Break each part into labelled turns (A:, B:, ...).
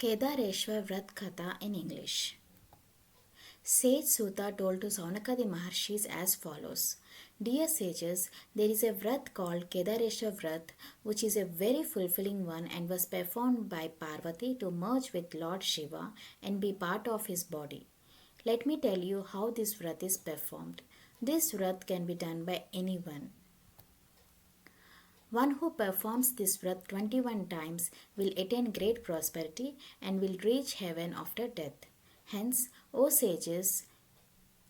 A: Kedareswar Vrat Katha in English. Sage Suta told to Saunakadi Maharshis as follows. Dear sages, there is a vrat called Kedareswar Vrat, which is a very fulfilling one and was performed by Parvati to merge with Lord Shiva and be part of his body. Let me tell you how this vrat is performed. This vrat can be done by anyone. One who performs this vrat 21 times will attain great prosperity and will reach heaven after death. Hence, O sages,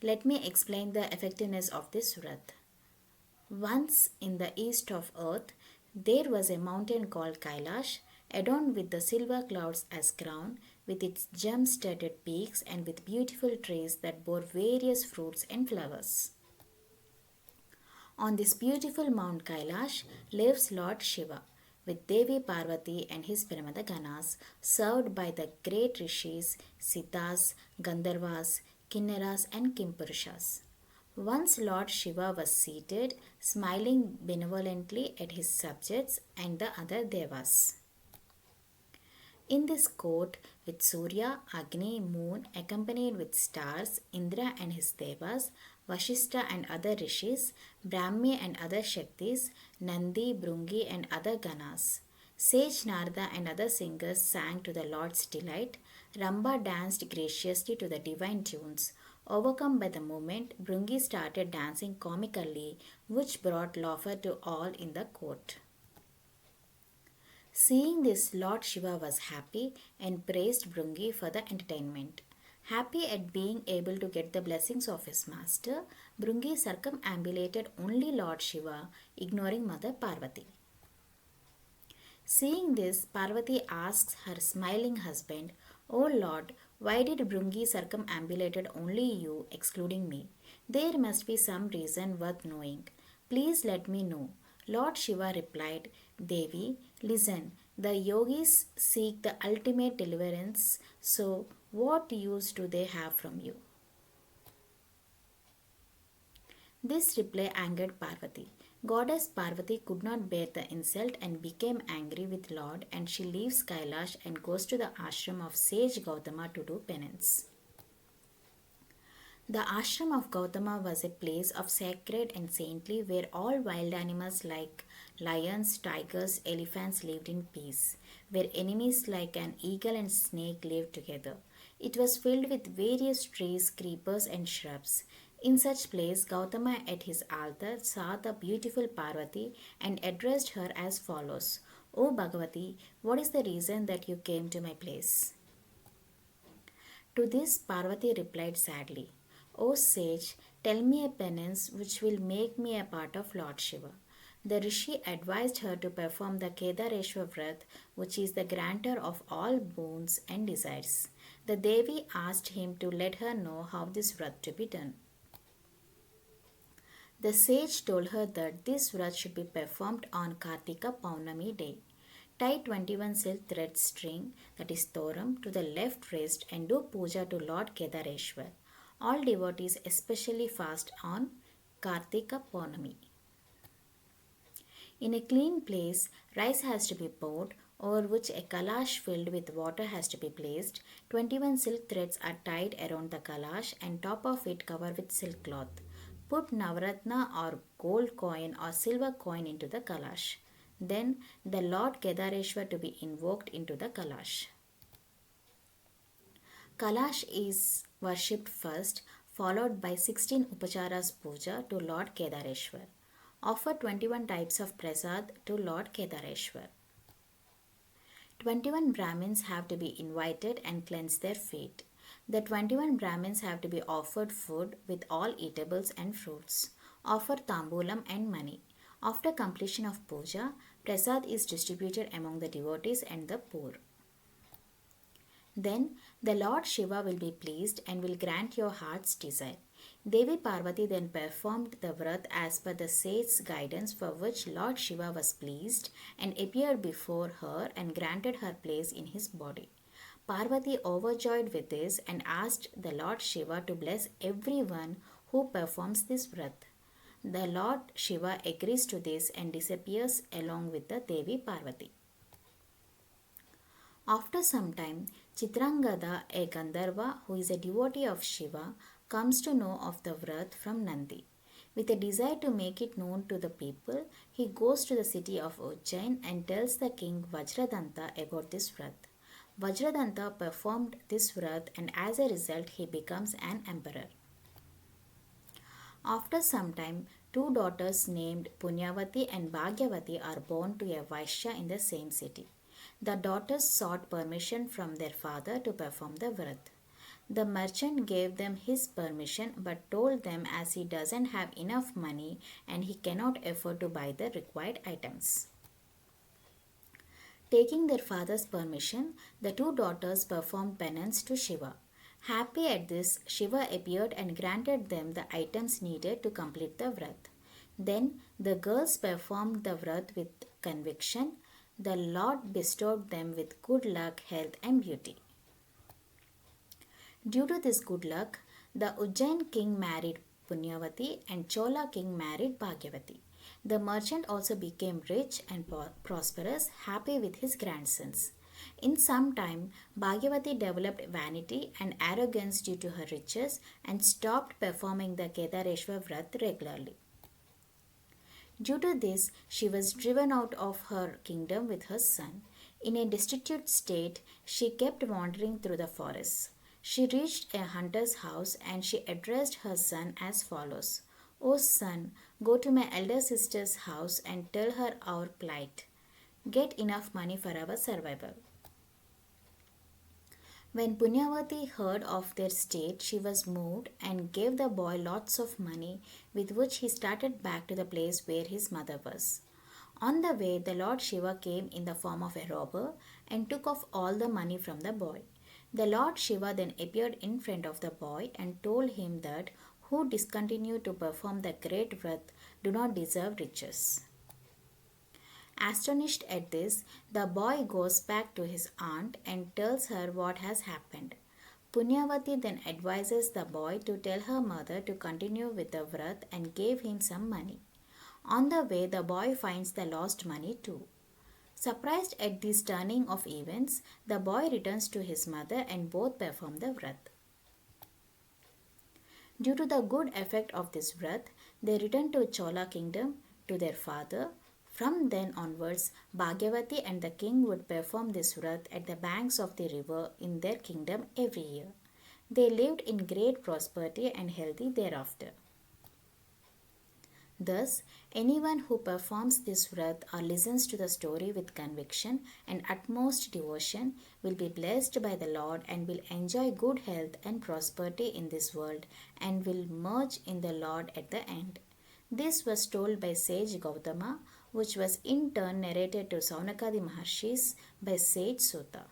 A: let me explain the effectiveness of this vrat. Once in the east of earth, there was a mountain called Kailash, adorned with the silver clouds as crown, with its gem-studded peaks and with beautiful trees that bore various fruits and flowers. On this beautiful Mount Kailash lives Lord Shiva with Devi Parvati and his Ganas, served by the great rishis, Siddhas, Gandharvas, Kinnaras and Kimpurushas. Once Lord Shiva was seated, smiling benevolently at his subjects and the other devas. In this court, with Surya, Agni, Moon, accompanied with stars, Indra and his devas, Vashishta and other rishis, Brahmi and other Shaktis, Nandi, Brungi and other Ganas. Sage Narada and other singers sang to the Lord's delight. Ramba danced graciously to the divine tunes. Overcome by the moment, Brungi started dancing comically, which brought laughter to all in the court. Seeing this, Lord Shiva was happy and praised Brungi for the entertainment. Happy at being able to get the blessings of his master, Brungi circumambulated only Lord Shiva, ignoring Mother Parvati. Seeing this, Parvati asks her smiling husband, "O Lord, why did Brungi circumambulated only you, excluding me? There must be some reason worth knowing. Please let me know." Lord Shiva replied, "Devi, listen, the yogis seek the ultimate deliverance, so what use do they have from you?" This reply angered Parvati. Goddess Parvati could not bear the insult and became angry with Lord, and she leaves Kailash and goes to the ashram of sage Gautama to do penance. The ashram of Gautama was a place of sacred and saintly where all wild animals like lions, tigers, elephants lived in peace, where enemies like an eagle and snake lived together. It was filled with various trees, creepers, and shrubs. In such place, Gautama at his altar saw the beautiful Parvati and addressed her as follows: "O Bhagavati, what is the reason that you came to my place?" To this, Parvati replied sadly, "O sage, tell me a penance which will make me a part of Lord Shiva." The rishi advised her to perform the Kedareswar Vrat, which is the grantor of all boons and desires. The Devi asked him to let her know how this Vrat to be done. The sage told her that this Vrat should be performed on Kartika Paunami day. Tie 21 silk thread string, that is Thoram, to the left wrist and do puja to Lord Kedareswar. All devotees especially fast on Kartika Paunami. In a clean place, rice has to be poured, over which a kalash filled with water has to be placed. 21 silk threads are tied around the kalash and top of it covered with silk cloth. Put Navaratna or gold coin or silver coin into the kalash. Then the Lord Kedareswar to be invoked into the kalash. Kalash is worshipped first, followed by 16 upacharas puja to Lord Kedareswar. Offer 21 types of prasad to Lord Kedareswar. 21 Brahmins have to be invited and cleanse their feet. The 21 Brahmins have to be offered food with all eatables and fruits. Offer tambulam and money. After completion of puja, prasad is distributed among the devotees and the poor. Then the Lord Shiva will be pleased and will grant your heart's desire. Devi Parvati then performed the vrat as per the sage's guidance, for which Lord Shiva was pleased and appeared before her and granted her place in his body. Parvati, overjoyed with this, and asked the Lord Shiva to bless everyone who performs this vrat. The Lord Shiva agrees to this and disappears along with the Devi Parvati. After some time, Chitrangada, a Gandharva who is a devotee of Shiva, comes to know of the vrat from Nandi. With a desire to make it known to the people, he goes to the city of Ujjain and tells the king Vajradanta about this vrat. Vajradanta performed this vrat, and as a result, he becomes an emperor. After some time, two daughters named Punyavati and Bhagyavati are born to a Vaishya in the same city. The daughters sought permission from their father to perform the vrat. The merchant gave them his permission but told them as he doesn't have enough money and he cannot afford to buy the required items. Taking their father's permission, the two daughters performed penance to Shiva. Happy at this, Shiva appeared and granted them the items needed to complete the vrat. Then the girls performed the vrat with conviction. The Lord bestowed them with good luck, health, and beauty. Due to this good luck, the Ujjain king married Punyavati and Chola king married Bhagyavati. The merchant also became rich and prosperous, happy with his grandsons. In some time, Bhagyavati developed vanity and arrogance due to her riches and stopped performing the Kedareswar vrat regularly. Due to this, she was driven out of her kingdom with her son. In a destitute state, she kept wandering through the forests. She reached a hunter's house and she addressed her son as follows: O son, go to my elder sister's house and tell her our plight. Get enough money for our survival. When Punyavati heard of their state, she was moved and gave the boy lots of money, with which he started back to the place where his mother was. On the way, the Lord Shiva came in the form of a robber and took off all the money from the boy. The Lord Shiva then appeared in front of the boy and told him that who discontinue to perform the great vrat do not deserve riches. Astonished at this, the boy goes back to his aunt and tells her what has happened. Punyavati then advises the boy to tell her mother to continue with the vrat and gave him some money. On the way, the boy finds the lost money too. Surprised at this turning of events, the boy returns to his mother and both perform the vrat. Due to the good effect of this vrat, they return to Chola kingdom to their father. From then onwards, Bhagyavati and the king would perform this vrat at the banks of the river in their kingdom every year. They lived in great prosperity and healthy thereafter. Thus, anyone who performs this vrat or listens to the story with conviction and utmost devotion will be blessed by the Lord and will enjoy good health and prosperity in this world and will merge in the Lord at the end. This was told by sage Gautama, which was in turn narrated to Saunakadi Maharshis by sage Sutta.